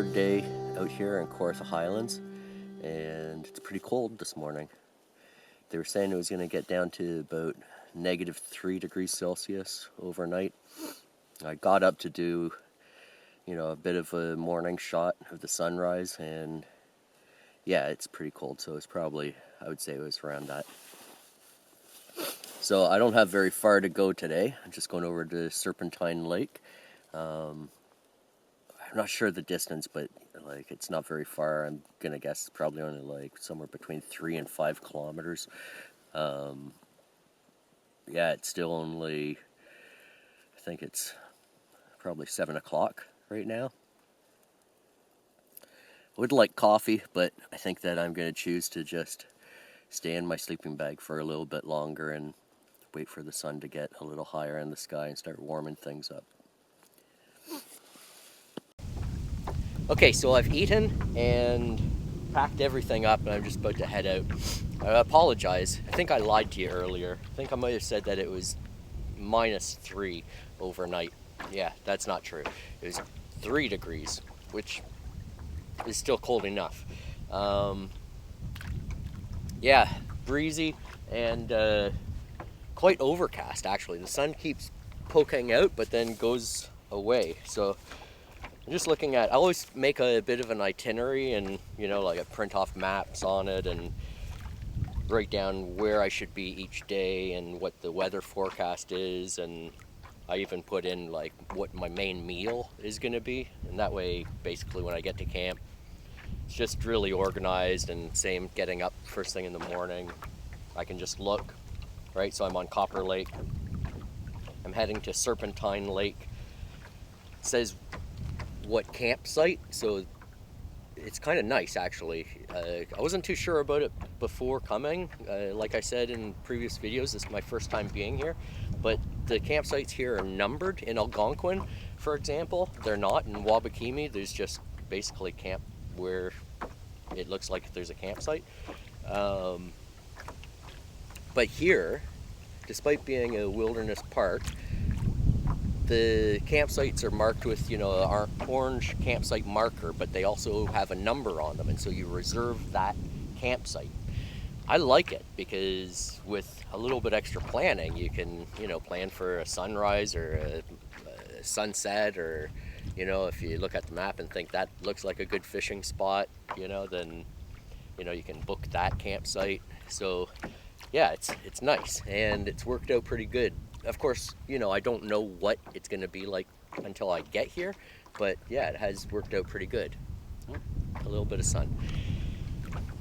third day out here in Kawartha Highlands, and it's pretty cold this morning. They were saying it was going to get down to about -3 degrees Celsius overnight. I got up to do, a bit of a morning shot of the sunrise, and yeah, it's pretty cold, so it's probably, I would say it was around that. So I don't have very far to go today. I'm just going over to Serpentine Lake. I'm not sure the distance, but it's not very far. I'm gonna guess probably only somewhere between 3 and 5 kilometers. Yeah, it's still only, I think it's probably 7 o'clock right now. I would like coffee, but I think that I'm gonna choose to just stay in my sleeping bag for a little bit longer and wait for the sun to get a little higher in the sky and start warming things up. Okay, so I've eaten and packed everything up, and I'm just about to head out. I apologize. I think I lied to you earlier. I think I might have said that it was -3 overnight. Yeah, that's not true. It was 3 degrees, which is still cold enough. Yeah, breezy and quite overcast, actually. The sun keeps poking out, but then goes away. So I'm just looking at, I always make a bit of an itinerary and, I print off maps on it and write down where I should be each day and what the weather forecast is. And I even put in what my main meal is going to be. And that way, basically, when I get to camp, it's just really organized, and same getting up first thing in the morning. I can just look, right? So I'm on Copper Lake. I'm heading to Serpentine Lake. It says what campsite, so it's kind of nice actually. I wasn't too sure about it before coming. Like I said in previous videos, this is my first time being here, but the campsites here are numbered. In Algonquin, for example, they're not. In Wabakimi, there's just basically camp where it looks like there's a campsite. But here, despite being a wilderness park, the campsites are marked with, our orange campsite marker, but they also have a number on them, and so you reserve that campsite. I like it because with a little bit extra planning, you can, plan for a sunrise or a sunset, or, if you look at the map and think that looks like a good fishing spot, then, you can book that campsite. So yeah, it's nice, and it's worked out pretty good. Of course, I don't know what it's going to be like until I get here, but yeah, it has worked out pretty good. A little bit of sun.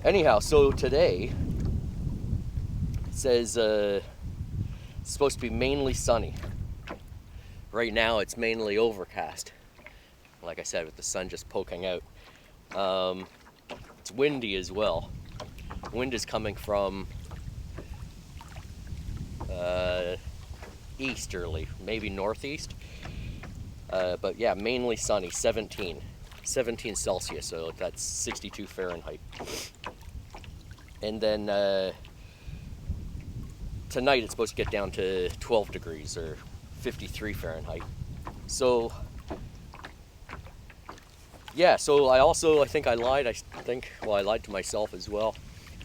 Anyhow, so today it says it's supposed to be mainly sunny. Right now it's mainly overcast, like I said, with the sun just poking out. It's windy as well. Wind is coming from easterly, maybe northeast, but yeah, mainly sunny. 17 Celsius, so that's 62 Fahrenheit. And then tonight it's supposed to get down to 12 degrees or 53 Fahrenheit. So yeah, so I think I lied. I lied to myself as well.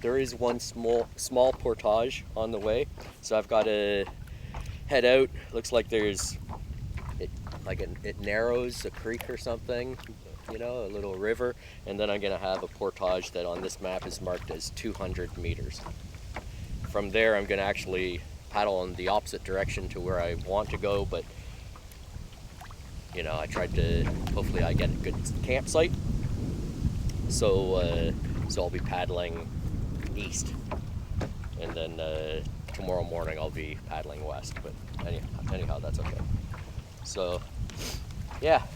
There is one small portage on the way, so I've got to head out. Looks like it narrows a creek or something, a little river, and then I'm gonna have a portage that on this map is marked as 200 meters. From there, I'm gonna actually paddle in the opposite direction to where I want to go, but I tried to, hopefully I get a good campsite, so I'll be paddling east, and then tomorrow morning I'll be paddling west, but anyhow, that's okay. So yeah,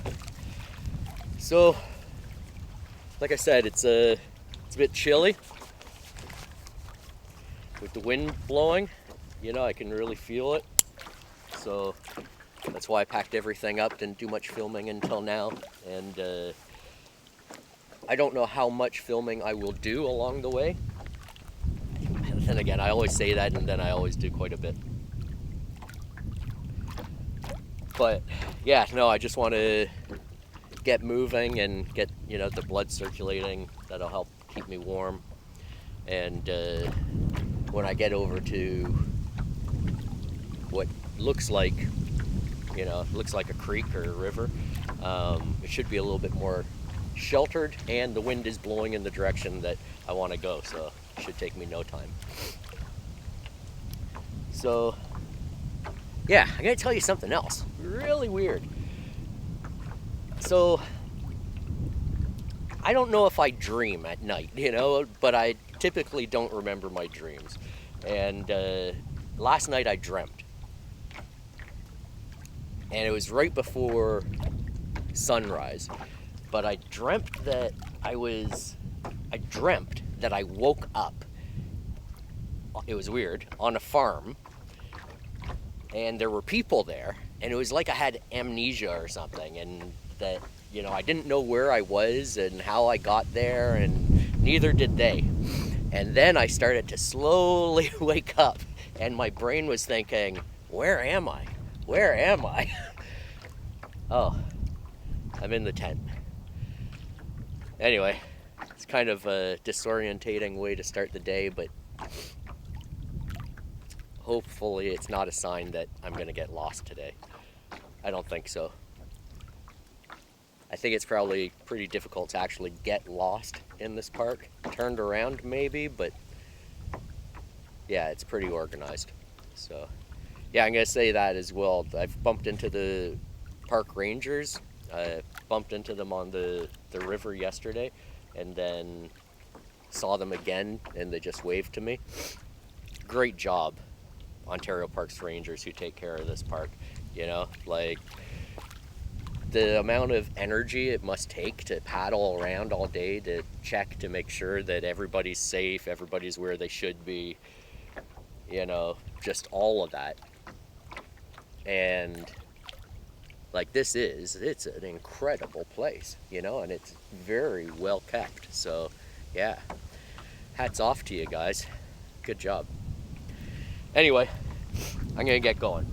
so like I said, it's a bit chilly with the wind blowing. I can really feel it, so that's why I packed everything up. Didn't do much filming until now, and I don't know how much filming I will do along the way. And again, I always say that, and then I always do quite a bit. But yeah, no, I just want to get moving and get, the blood circulating. That'll help keep me warm. And when I get over to what looks like, a creek or a river, it should be a little bit more sheltered, and the wind is blowing in the direction that I want to go, so it should take me no time. So, yeah, I'm going to tell you something else. Really weird. So, I don't know if I dream at night, but I typically don't remember my dreams. And last night I dreamt. And it was right before sunrise. But I dreamt that I woke up. It was weird, on a farm. And there were people there. And it was like I had amnesia or something. And that, I didn't know where I was and how I got there, and neither did they. And then I started to slowly wake up, and my brain was thinking, where am I? Where am I? Oh, I'm in the tent. Anyway, it's kind of a disorientating way to start the day, but hopefully it's not a sign that I'm going to get lost today. I don't think so. I think it's probably pretty difficult to actually get lost in this park. Turned around maybe, but yeah, it's pretty organized. So yeah, I'm gonna say that as well. I've bumped into the park rangers. I bumped into them on the river yesterday, and then saw them again, and they just waved to me. Great job, Ontario Parks Rangers, who take care of this park. The amount of energy it must take to paddle around all day to check to make sure that everybody's safe, everybody's where they should be, just all of that. And it's an incredible place, and it's very well kept. So yeah, hats off to you guys. Good job. Anyway, I'm gonna get going.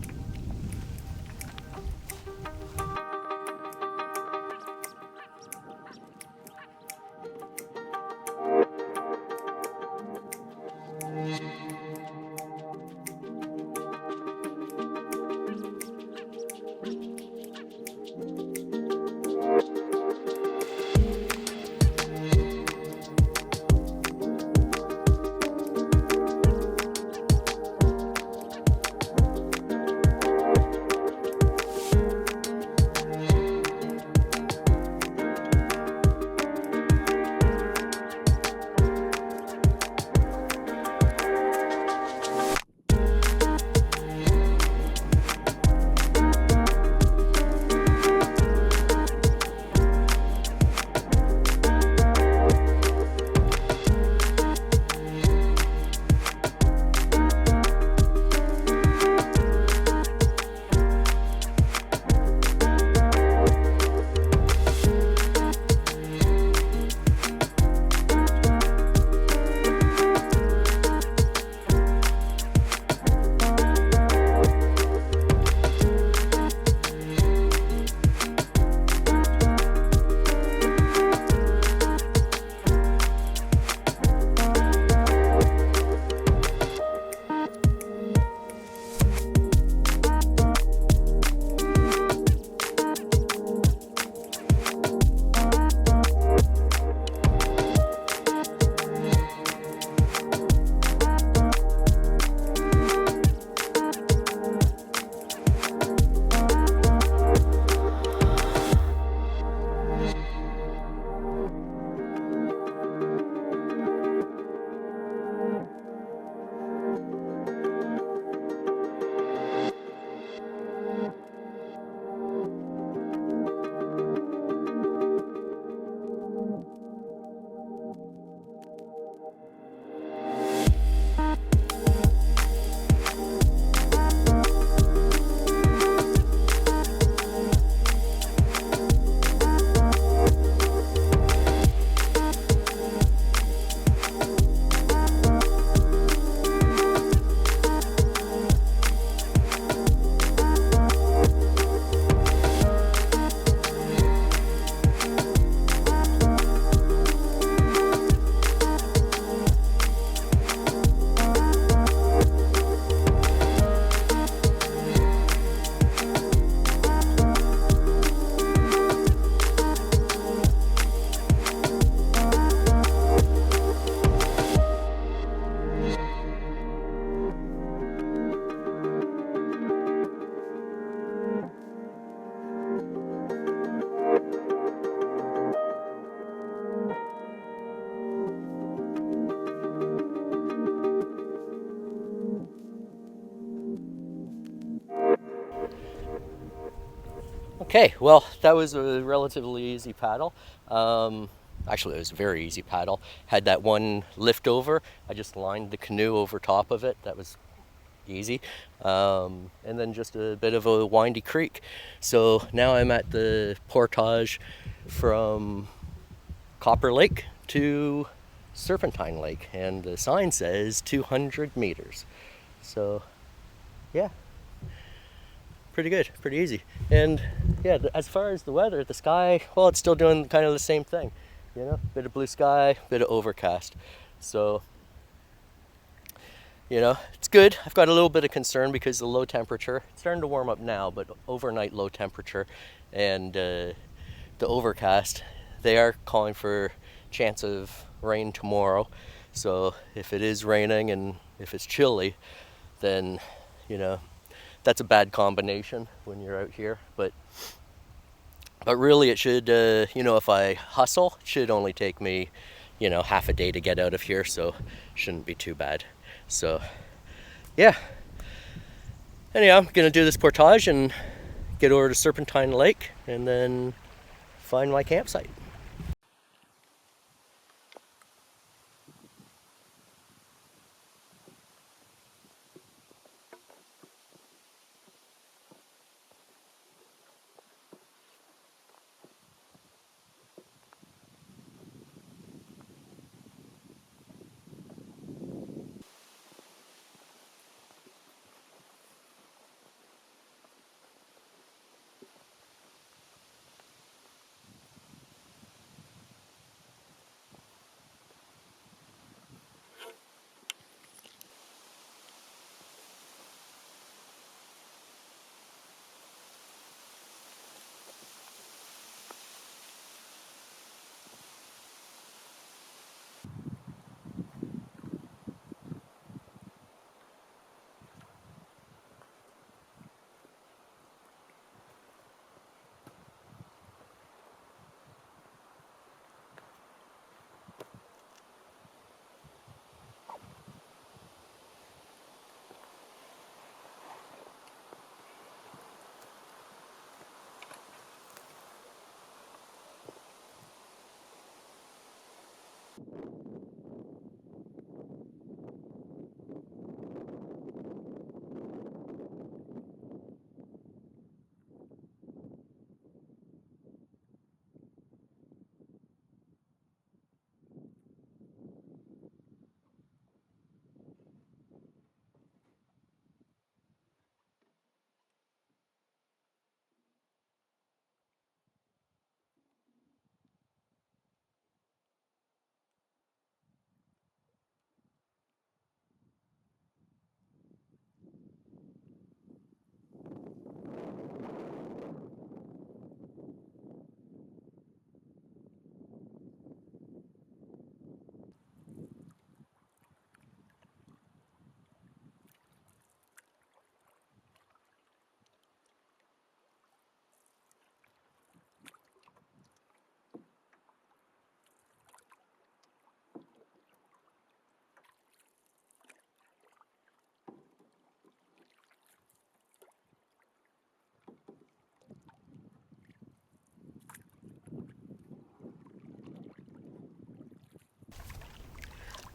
Okay, well, that was a relatively easy paddle. Actually, it was a very easy paddle. Had that one lift over. I just lined the canoe over top of it. That was easy. And then just a bit of a windy creek. So now I'm at the portage from Copper Lake to Serpentine Lake, and the sign says 200 meters. So, yeah, pretty good, pretty easy. And yeah, as far as the weather, the sky, well, it's still doing kind of the same thing. You know, bit of blue sky, bit of overcast. So, you know, it's good. I've got a little bit of concern because the low temperature, it's starting to warm up now, but overnight low temperature and the overcast, they are calling for chance of rain tomorrow. So if it is raining and if it's chilly, then, you know, that's a bad combination when you're out here. But really it should, you know, if I hustle, it should only take me, you know, half a day to get out of here, so it shouldn't be too bad. So, yeah. Anyhow, I'm gonna do this portage and get over to Serpentine Lake and then find my campsite.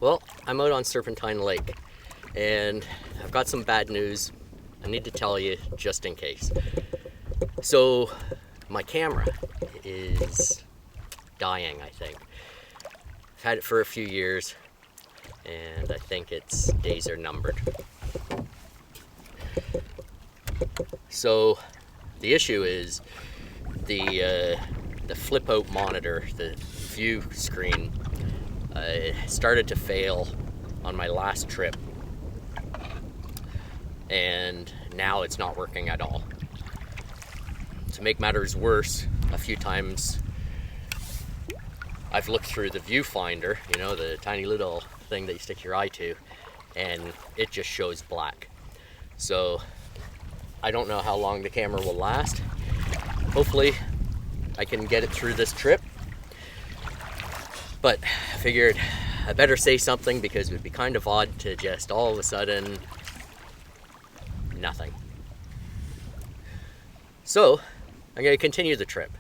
Well, I'm out on Serpentine Lake, and I've got some bad news I need to tell you just in case. So, my camera is dying, I think. I've had it for a few years, and I think its days are numbered. So, the issue is the flip-out monitor, the view screen, started to fail on my last trip, and now it's not working at all. To make matters worse, a few times I've looked through the viewfinder, you know, the tiny little thing that you stick your eye to, and it just shows black. So I don't know how long the camera will last. Hopefully I can get it through this trip. But I figured I better say something because it would be kind of odd to just all of a sudden, nothing. So I'm going to continue the trip.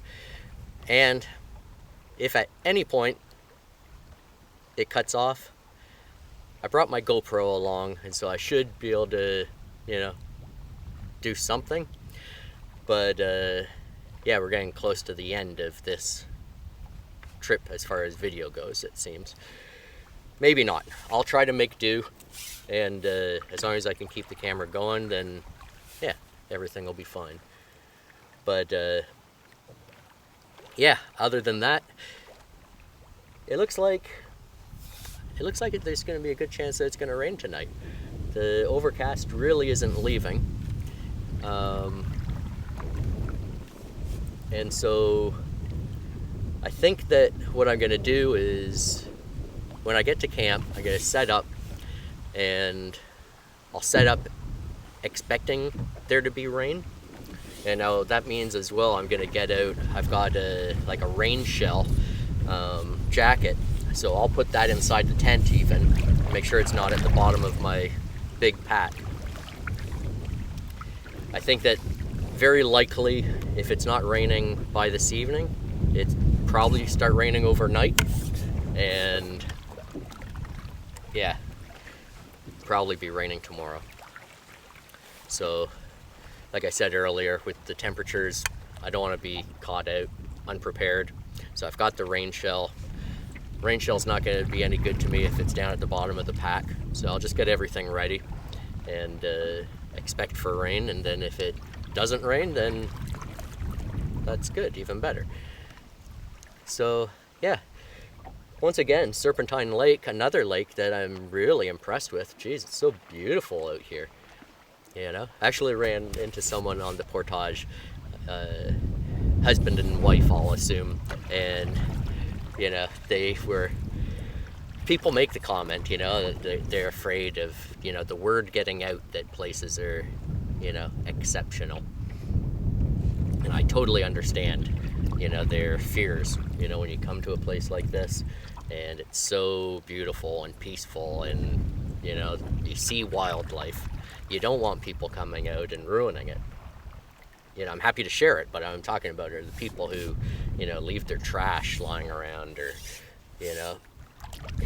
And if at any point it cuts off, I brought my GoPro along, and so I should be able to, do something. But yeah, we're getting close to the end of this trip as far as video goes, it seems. Maybe not. I'll try to make do, and as long as I can keep the camera going, then yeah, everything will be fine. But yeah, other than that, it looks like there's going to be a good chance that it's going to rain tonight. The overcast really isn't leaving, and so I think that what I'm going to do is, when I get to camp, I'm going to set up, and I'll set up expecting there to be rain. And now that means as well, I'm going to get out, I've got a rain shell jacket, so I'll put that inside the tent even, make sure it's not at the bottom of my big pack. I think that very likely, if it's not raining by this evening, it's probably start raining overnight, and yeah, probably be raining tomorrow. So like I said earlier, with the temperatures, I don't want to be caught out unprepared. So I've got the rain shell. Rain shell's not going to be any good to me if it's down at the bottom of the pack. So I'll just get everything ready and expect for rain. And then if it doesn't rain, then that's good, even better. So yeah, once again, Serpentine Lake, another lake that I'm really impressed with. Jeez, it's so beautiful out here. I actually ran into someone on the Portage, husband and wife, I'll assume, and people make the comment, that they're afraid of, the word getting out that places are, exceptional. And I totally understand, their fears, when you come to a place like this, and it's so beautiful and peaceful, and, you see wildlife. You don't want people coming out and ruining it. I'm happy to share it, but I'm talking about are the people who, leave their trash lying around, or, they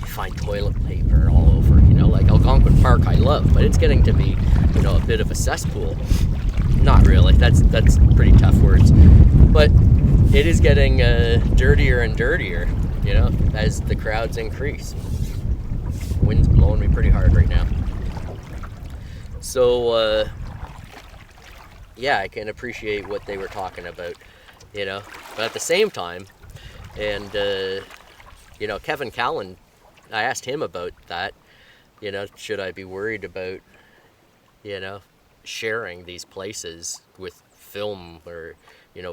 find toilet paper all over, like Algonquin Park I love, but it's getting to be, a bit of a cesspool. Not really, that's pretty tough words, but it is getting dirtier and dirtier, as the crowds increase. The wind's blowing me pretty hard right now. So, yeah, I can appreciate what they were talking about, but at the same time, and, Kevin Callan, I asked him about that, should I be worried about, sharing these places with film or,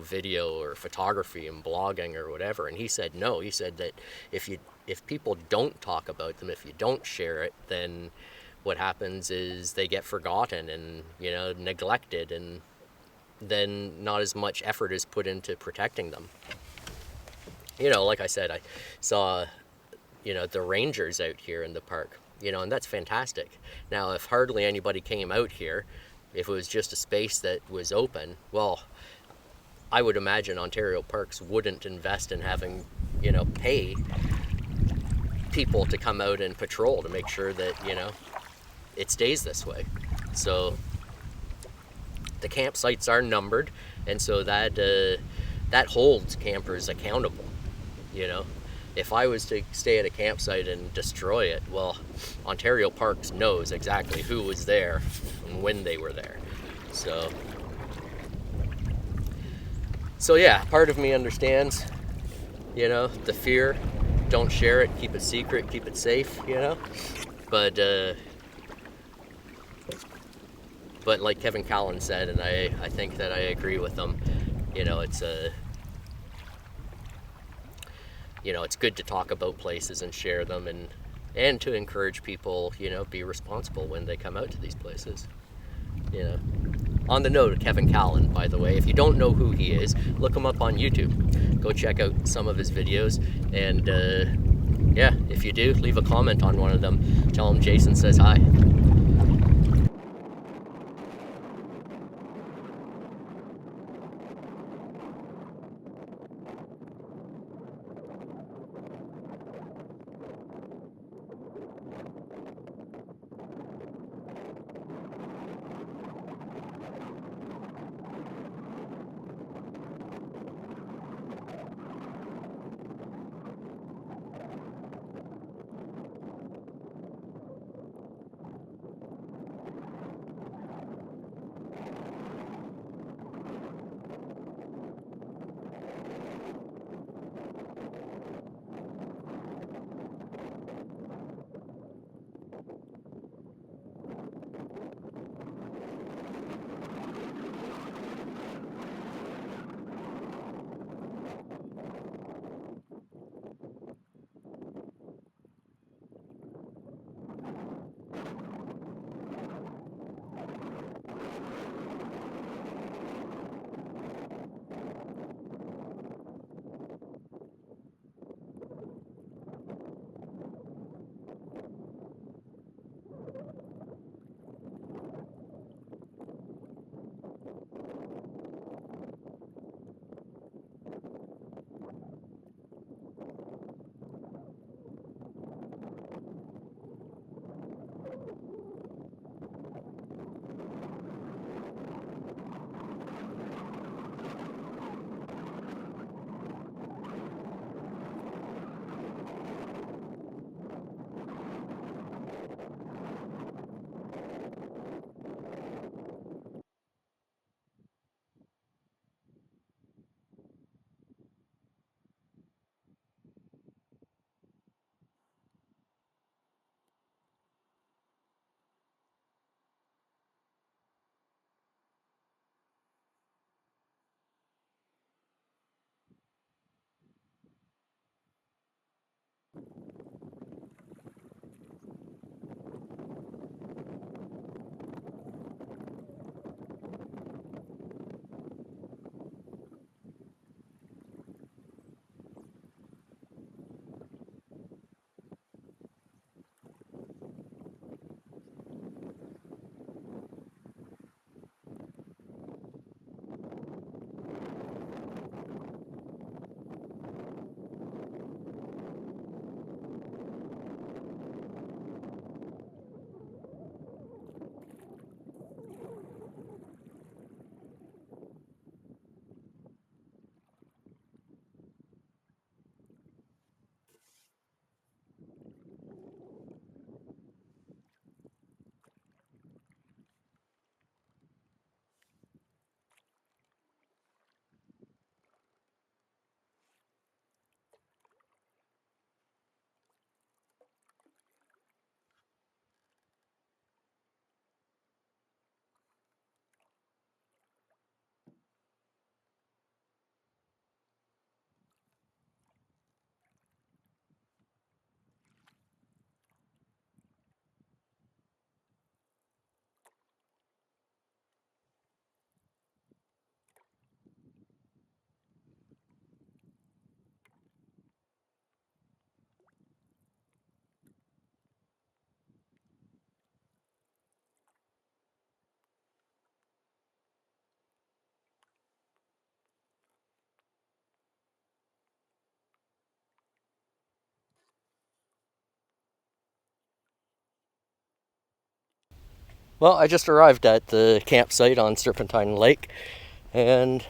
video or photography and blogging or whatever, and he said no. He said that if people don't talk about them, if you don't share it, then what happens is they get forgotten and, neglected, and then not as much effort is put into protecting them. Like I said, I saw, the rangers out here in the park, and that's fantastic. Now, if hardly anybody came out here, if it was just a space that was open, well, I would imagine Ontario Parks wouldn't invest in having, pay people to come out and patrol to make sure that, it stays this way. So the campsites are numbered, and so that holds campers accountable. If I was to stay at a campsite and destroy it, well, Ontario Parks knows exactly who was there and when they were there. So yeah, part of me understands, the fear. Don't share it, keep it secret, keep it safe, But like Kevin Callan said, and I think that I agree with him, it's good to talk about places and share them, and to encourage people, be responsible when they come out to these places. On the note of Kevin Callan, by the way, if you don't know who he is, look him up on YouTube. Go check out some of his videos, and yeah, if you do, leave a comment on one of them. Tell him Jason says hi. Well, I just arrived at the campsite on Serpentine Lake, and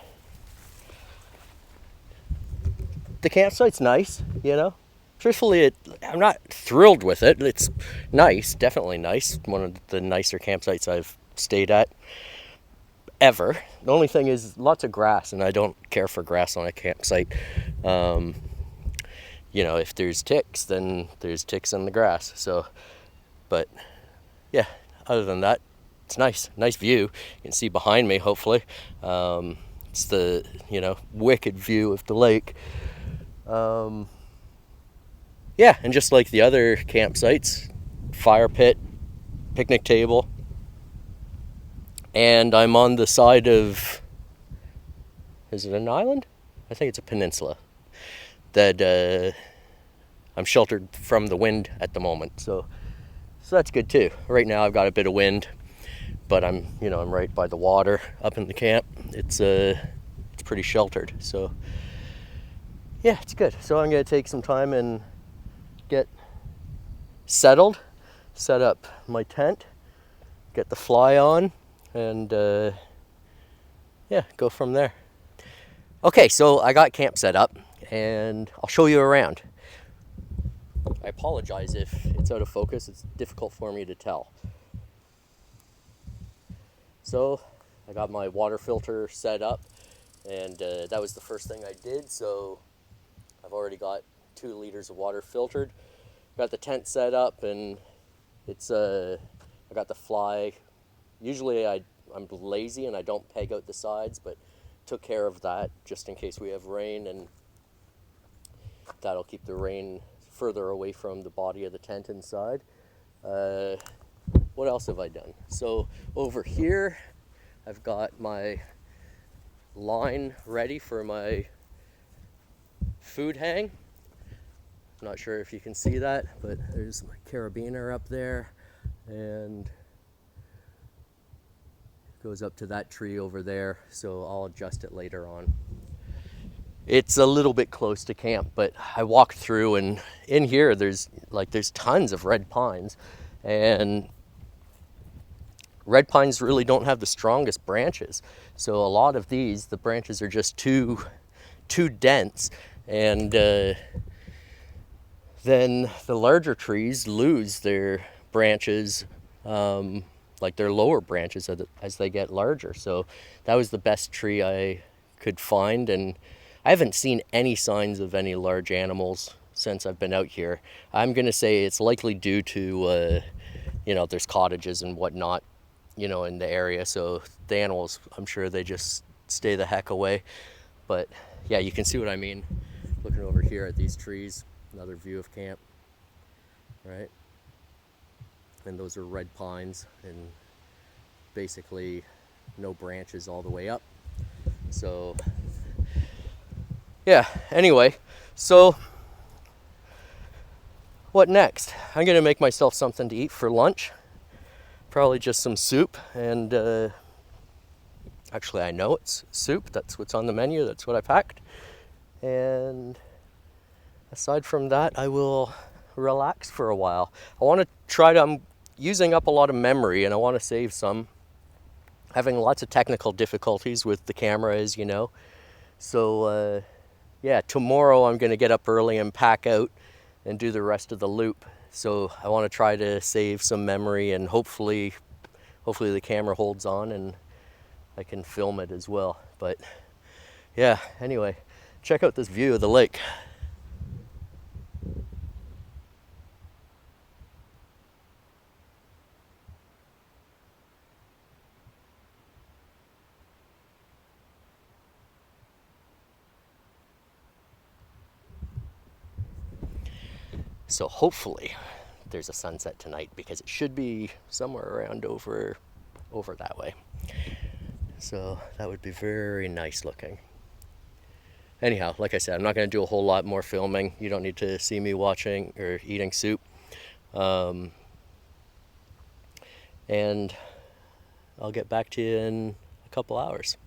the campsite's nice, you know. Truthfully, I'm not thrilled with it. It's nice, definitely nice. One of the nicer campsites I've stayed at ever. The only thing is lots of grass, and I don't care for grass on a campsite. You know, if there's ticks, then there's ticks in the grass. So, but yeah, other than that, it's nice view. You can see behind me, hopefully. It's the, you know, wicked view of the lake. Yeah, and just like the other campsites, fire pit, picnic table, and I'm on the side of, is it an island? I think it's a peninsula that I'm sheltered from the wind at the moment, so that's good too. Right now I've got a bit of wind, but I'm right by the water up in the camp. It's pretty sheltered, so yeah, it's good. So I'm gonna take some time and get settled, set up my tent, get the fly on, and yeah, go from there. Okay, so I got camp set up, and I'll show you around. I apologize if it's out of focus. It's difficult for me to tell. So I got my water filter set up, and that was the first thing I did. So I've already got 2 liters of water filtered. Got the tent set up, and it's I got the fly. Usually I'm lazy and I don't peg out the sides, but took care of that just in case we have rain, and that'll keep the rain further away from the body of the tent inside. What else have I done? So over here I've got my line ready for my food hang. I'm not sure if you can see that, but there's my carabiner up there, and it goes up to that tree over there, so I'll adjust it later on. It's a little bit close to camp, but I walked through, and in here there's tons of red pines, and red pines really don't have the strongest branches. So a lot of these, the branches are just too dense, and then the larger trees lose their branches, like their lower branches as they get larger. So that was the best tree I could find, and I haven't seen any signs of any large animals since I've been out here. I'm gonna say it's likely due to there's cottages and whatnot, in the area, so the animals, I'm sure they just stay the heck away. But yeah, you can see what I mean looking over here at these trees. Another view of camp, right? And those are red pines, and basically no branches all the way up. So yeah, anyway, so what next? I'm gonna make myself something to eat for lunch. Probably just some soup, and actually I know it's soup. That's what's on the menu. That's what I packed. And aside from that, I will relax for a while. I want to I'm using up a lot of memory, and I want to save some. Having lots of technical difficulties with the camera, as you know. So yeah, tomorrow I'm going to get up early and pack out and do the rest of the loop. So I want to try to save some memory, and hopefully the camera holds on and I can film it as well. But yeah, anyway, check out this view of the lake. So hopefully there's a sunset tonight, because it should be somewhere around over that way. So that would be very nice looking. Anyhow, like I said, I'm not going to do a whole lot more filming. You don't need to see me watching or eating soup. And I'll get back to you in a couple hours.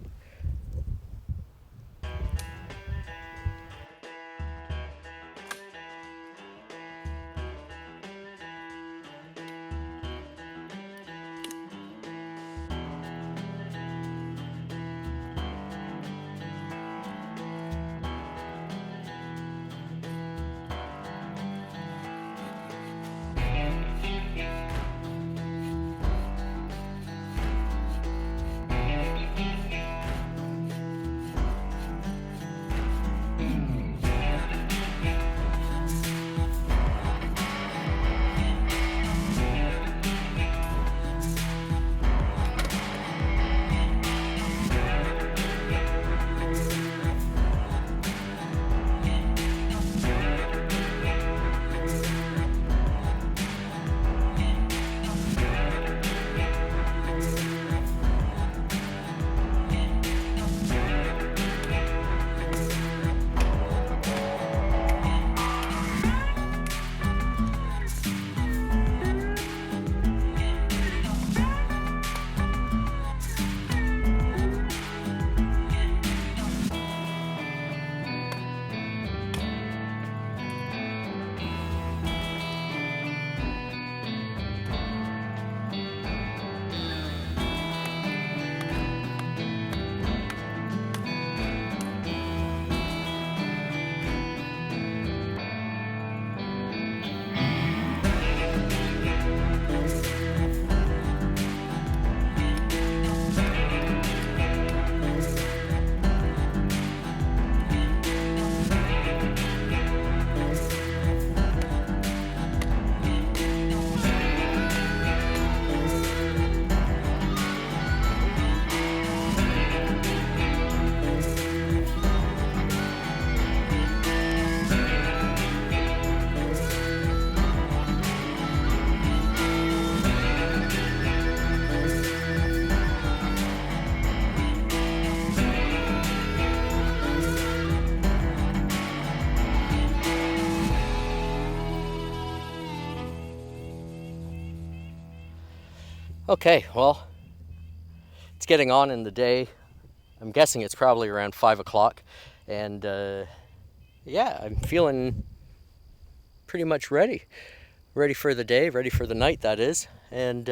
Okay, well, it's getting on in the day. I'm guessing it's probably around 5 o'clock. And yeah, I'm feeling pretty much ready. Ready for the day, ready for the night, that is. And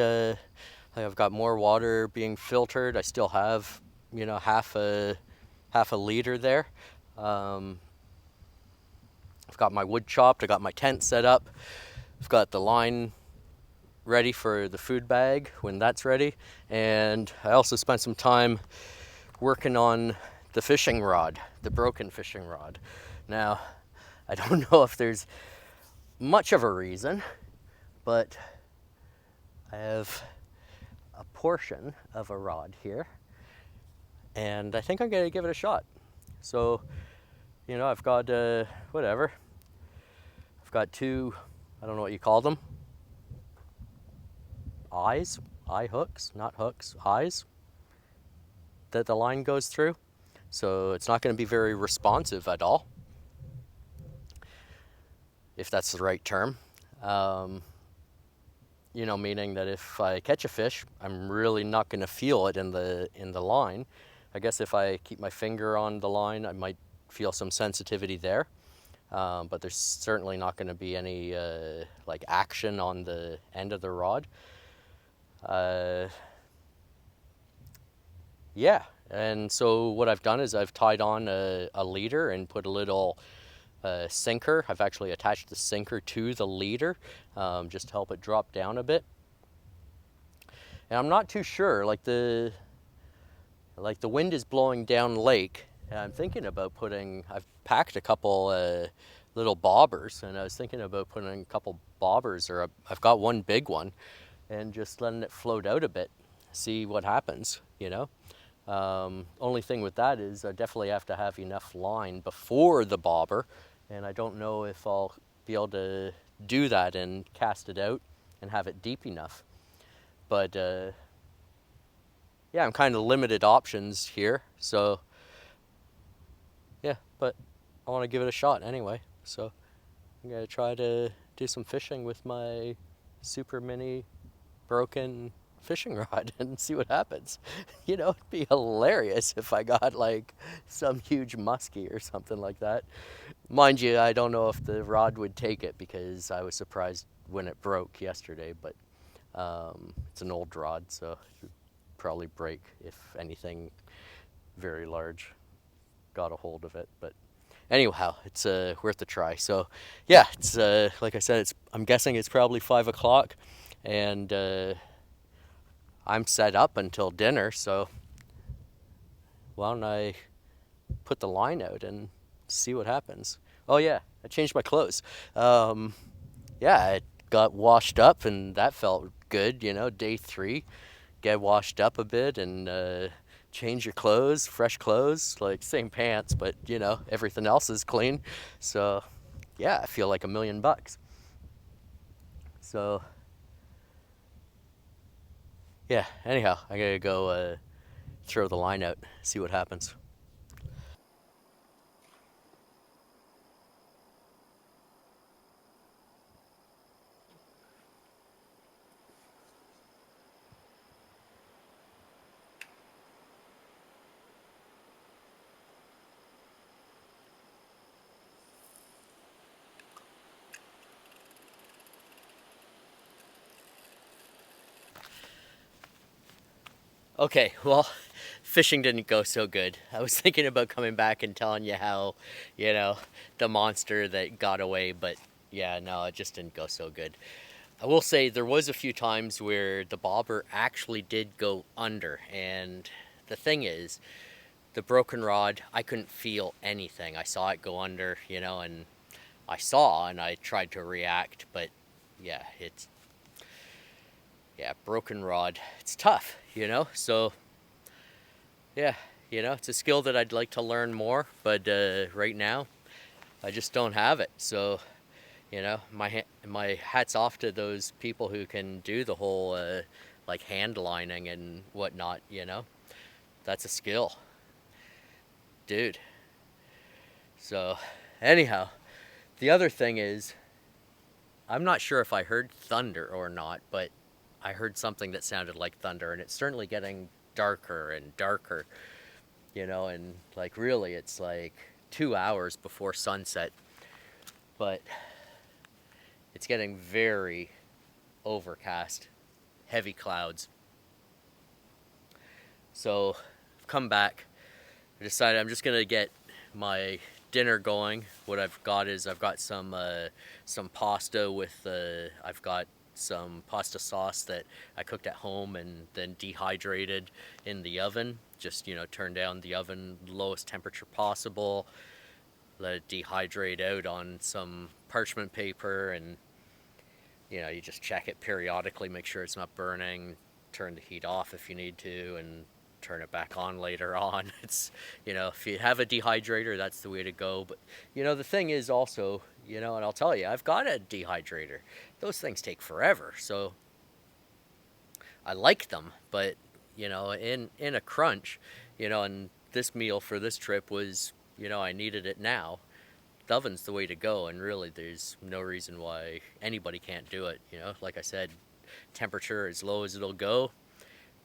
I've got more water being filtered. I still have, half a liter there. I've got my wood chopped. I got my tent set up. I've got the line ready for the food bag when that's ready. And I also spent some time working on the fishing rod, the broken fishing rod. Now, I don't know if there's much of a reason, but I have a portion of a rod here, and I think I'm going to give it a shot. So, I've got, whatever. I've got two, I don't know what you call them, eye hooks, not hooks, eyes that the line goes through. So it's not going to be very responsive at all, if that's the right term. Meaning that if I catch a fish, I'm really not going to feel it in the line. I guess if I keep my finger on the line, I might feel some sensitivity there. But there's certainly not going to be any action on the end of the rod. Yeah, and so what I've done is I've tied on a leader and put a little sinker. I've actually attached the sinker to the leader just to help it drop down a bit. And I'm not too sure, the wind is blowing down lake, and I'm thinking about I've packed a couple little bobbers, and I was thinking about putting a couple bobbers, or I've got one big one, and just letting it float out a bit, see what happens, Only thing with that is I definitely have to have enough line before the bobber, and I don't know if I'll be able to do that and cast it out and have it deep enough. But yeah, I'm kind of limited options here, so yeah, but I want to give it a shot anyway. So I'm going to try to do some fishing with my super mini broken fishing rod and see what happens. It'd be hilarious if I got some huge muskie or something like that. Mind you, I don't know if the rod would take it because I was surprised when it broke yesterday, but it's an old rod, so it would probably break if anything very large got a hold of it. But anyhow, it's worth a try. So yeah, it's like I said, I'm guessing it's probably 5 o'clock, and I'm set up until dinner, so why don't I put the line out and see what happens. Oh yeah, I changed my clothes. Yeah, I got washed up, and that felt good, day 3. Get washed up a bit and change your clothes, fresh clothes, same pants, but everything else is clean. So yeah, I feel like $1,000,000. So yeah, anyhow, I gotta go throw the line out, see what happens. Okay, well, fishing didn't go so good. I was thinking about coming back and telling you how, the monster that got away, but yeah, no, it just didn't go so good. I will say there was a few times where the bobber actually did go under, and the thing is, the broken rod, I couldn't feel anything. I saw it go under, and I tried to react, but yeah, broken rod, it's tough, so yeah, it's a skill that I'd like to learn more, but right now I just don't have it. So my hat's off to those people who can do the whole hand lining and whatnot. That's a skill, dude. So anyhow, the other thing is, I'm not sure if I heard thunder or not, but I heard something that sounded like thunder, and it's certainly getting darker and darker, and like really it's like 2 hours before sunset, but it's getting very overcast, heavy clouds. So I've come back. I decided I'm just gonna get my dinner going. What I've got is I've got some pasta with I've got some pasta sauce that I cooked at home and then dehydrated in the oven. Just turn down the oven lowest temperature possible, let it dehydrate out on some parchment paper, and you just check it periodically, make sure it's not burning, turn the heat off if you need to, and turn it back on later on. It's, if you have a dehydrator, that's the way to go. But, the thing is also, and I'll tell you, I've got a dehydrator. Those things take forever. So I like them, but, in a crunch, and this meal for this trip was, I needed it now. The oven's the way to go, and really there's no reason why anybody can't do it. Like I said, temperature as low as it'll go,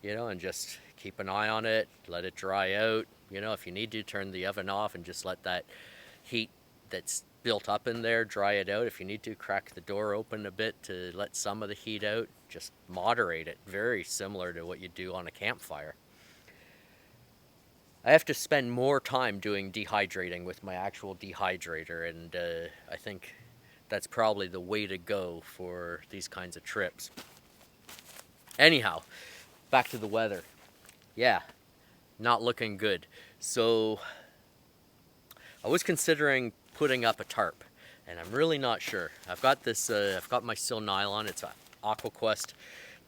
and just keep an eye on it, let it dry out. If you need to, turn the oven off and just let that heat that's built up in there dry it out. If you need to, crack the door open a bit to let some of the heat out. Just moderate it, very similar to what you do on a campfire. I have to spend more time doing dehydrating with my actual dehydrator, and I think that's probably the way to go for these kinds of trips. Anyhow, back to the weather. Yeah, not looking good. So I was considering putting up a tarp, and I'm really not sure. I've got this, I've got my Sil Nylon. It's an AquaQuest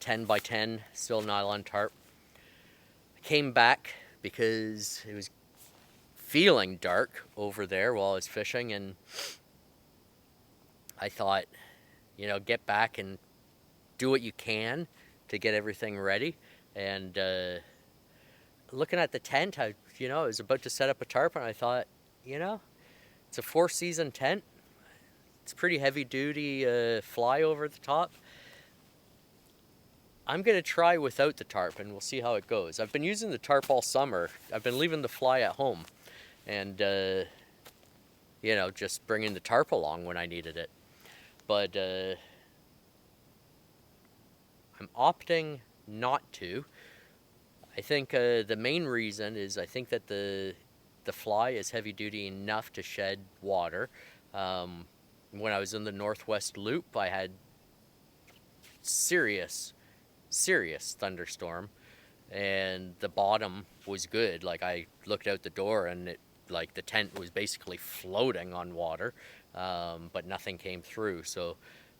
10x10 Sil Nylon tarp. I came back because it was feeling dark over there while I was fishing, and I thought, get back and do what you can to get everything ready. And looking at the tent, I was about to set up a tarp, and I thought, it's a 4-season tent. It's pretty heavy duty fly over the top. I'm going to try without the tarp, and we'll see how it goes. I've been using the tarp all summer. I've been leaving the fly at home and, just bringing the tarp along when I needed it. But I'm opting not to. I think the main reason is I think that the fly is heavy duty enough to shed water. When I was in the Northwest Loop, I had serious thunderstorm, and the bottom was good. Like, I looked out the door and the tent was basically floating on water, but nothing came through. So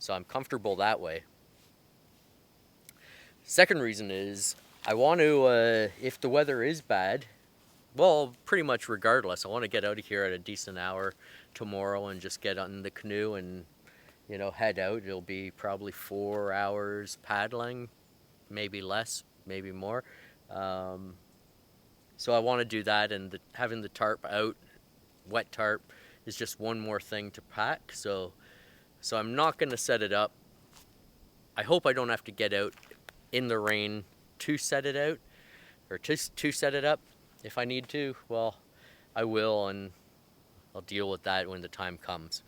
I'm comfortable that way. Second reason is I want to, if the weather is bad, well, pretty much regardless, I want to get out of here at a decent hour tomorrow and just get on the canoe and, head out. It'll be probably 4 hours paddling, maybe less, maybe more. So I want to do that, and having the tarp out, wet tarp, is just one more thing to pack. So I'm not going to set it up. I hope I don't have to get out in the rain to set it out, or to set it up. If I need to, well, I will, and I'll deal with that when the time comes.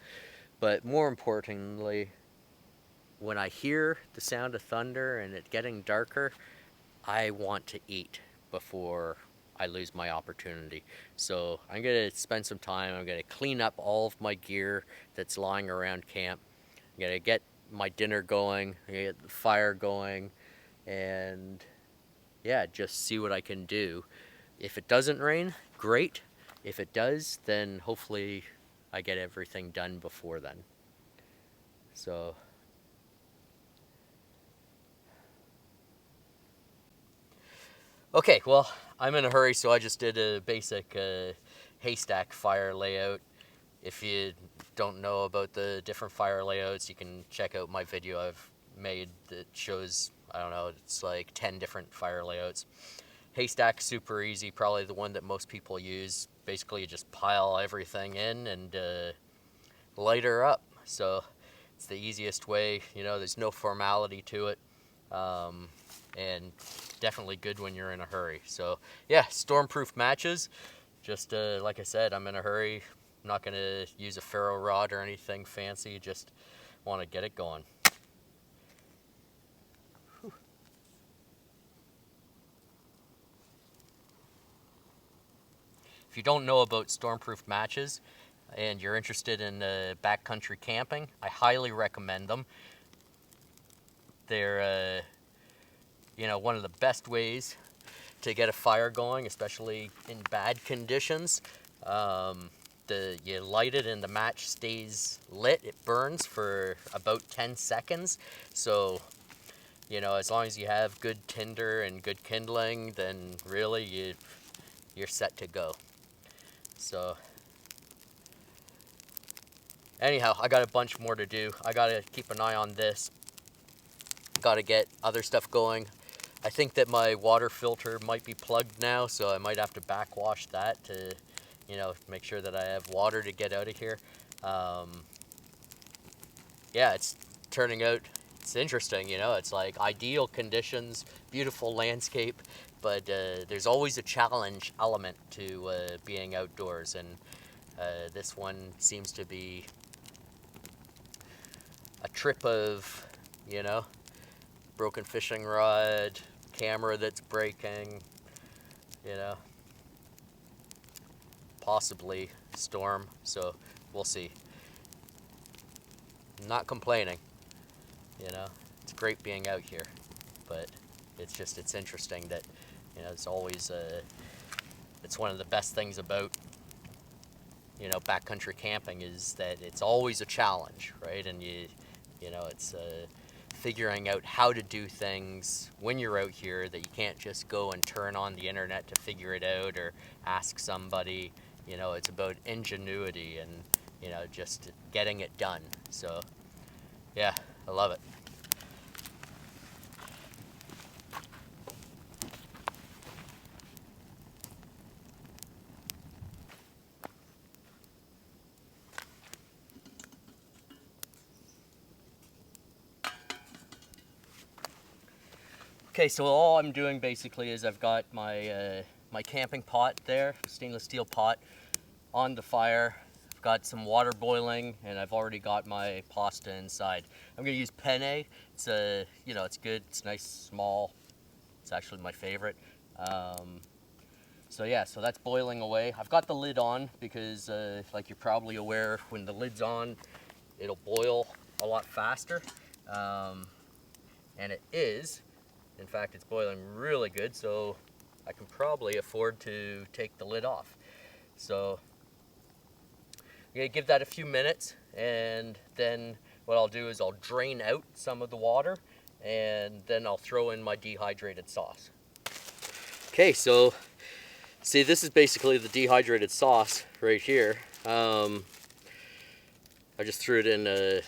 But more importantly, when I hear the sound of thunder and it getting darker, I want to eat before I lose my opportunity. So I'm going to spend some time. I'm going to clean up all of my gear that's lying around camp. I'm going to get my dinner going. I'm going to get the fire going. And yeah, just see what I can do. If it doesn't rain, great. If it does, then hopefully I get everything done before then. So okay, well, I'm in a hurry, so I just did a basic haystack fire layout. If you don't know about the different fire layouts, you can check out my video I've made that shows, I don't know, it's like 10 different fire layouts. Haystack, super easy, probably the one that most people use. Basically, you just pile everything in and light her up. So it's the easiest way, there's no formality to it. and definitely good when you're in a hurry. So yeah, storm-proof matches. Just like I said, I'm in a hurry. I'm not going to use a ferro rod or anything fancy. Just want to get it going. Whew. If you don't know about storm-proof matches and you're interested in backcountry camping, I highly recommend them. They're one of the best ways to get a fire going, especially in bad conditions. You light it and the match stays lit. It burns for about 10 seconds. So, as long as you have good tinder and good kindling, then really you're set to go. So, anyhow, I got a bunch more to do. I got to keep an eye on this. Got to get other stuff going. I think that my water filter might be plugged now, so I might have to backwash that to, make sure that I have water to get out of here. Yeah, it's turning out, it's interesting, it's like ideal conditions, beautiful landscape, but there's always a challenge element to being outdoors, and this one seems to be a trip of, broken fishing rod, camera that's breaking, possibly storm, so we'll see. I'm not complaining, it's great being out here, but it's interesting that, it's always, it's one of the best things about, backcountry camping is that it's always a challenge, right? And it's figuring out how to do things when you're out here, that you can't just go and turn on the internet to figure it out or ask somebody. It's about ingenuity and, just getting it done. So, yeah, I love it. Okay, so all I'm doing basically is I've got my my camping pot there, stainless steel pot, on the fire. I've got some water boiling, and I've already got my pasta inside. I'm gonna use penne. It's it's good. It's nice, small. It's actually my favorite. So yeah, so that's boiling away. I've got the lid on because, like you're probably aware, when the lid's on, it'll boil a lot faster, and it is. In fact, it's boiling really good, so I can probably afford to take the lid off. So I'm gonna give that a few minutes, and then what I'll do is I'll drain out some of the water, and then I'll throw in my dehydrated sauce. Okay, so see, this is basically the dehydrated sauce right here. I just threw it in a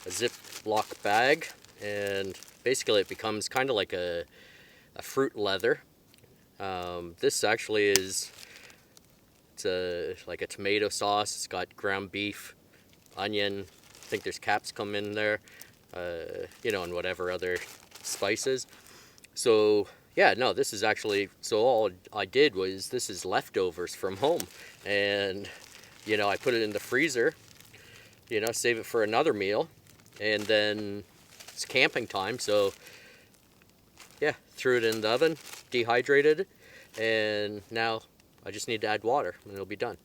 Ziploc bag, and basically it becomes kind of like a fruit leather. This actually is, like a tomato sauce. It's got ground beef, onion, I think there's capsicum in there, and whatever other spices. So yeah, no, this is actually, so all I did was, this is leftovers from home, and I put it in the freezer, save it for another meal, and then it's camping time, so yeah, threw it in the oven, dehydrated it, and now I just need to add water and it'll be done.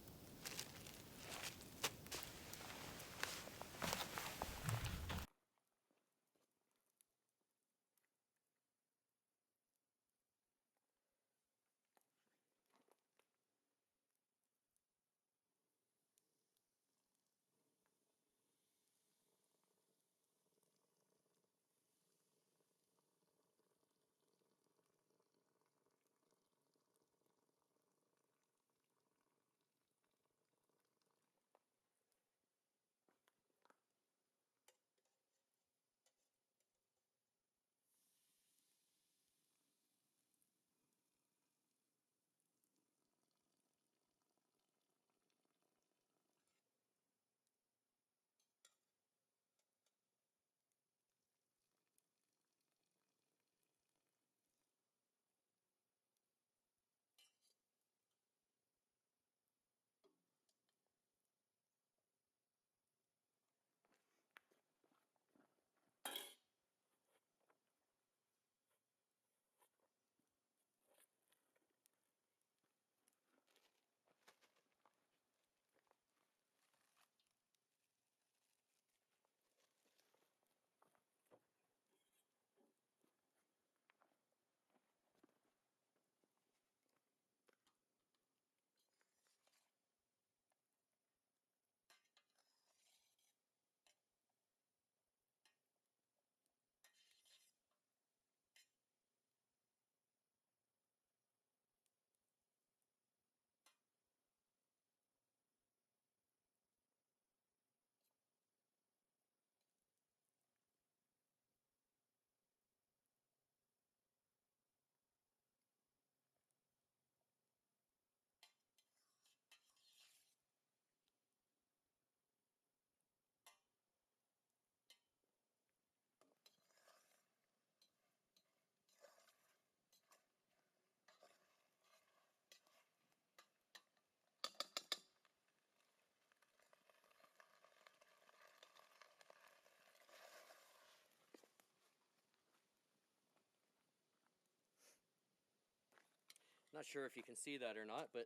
Not sure if you can see that or not, but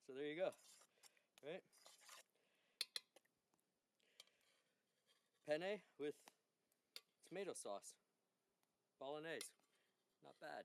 so there you go. Right? Penne with tomato sauce. Bolognese. Not bad.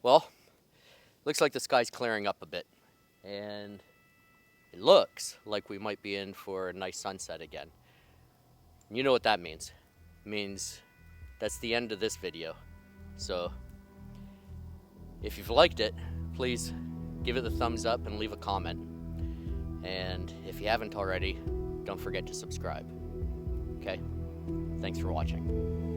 Well, looks like the sky's clearing up a bit, and it looks like we might be in for a nice sunset again. You know what that means. It means that's the end of this video. So if you've liked it, please give it the thumbs up and leave a comment. And if you haven't already, don't forget to subscribe. Okay? Thanks for watching.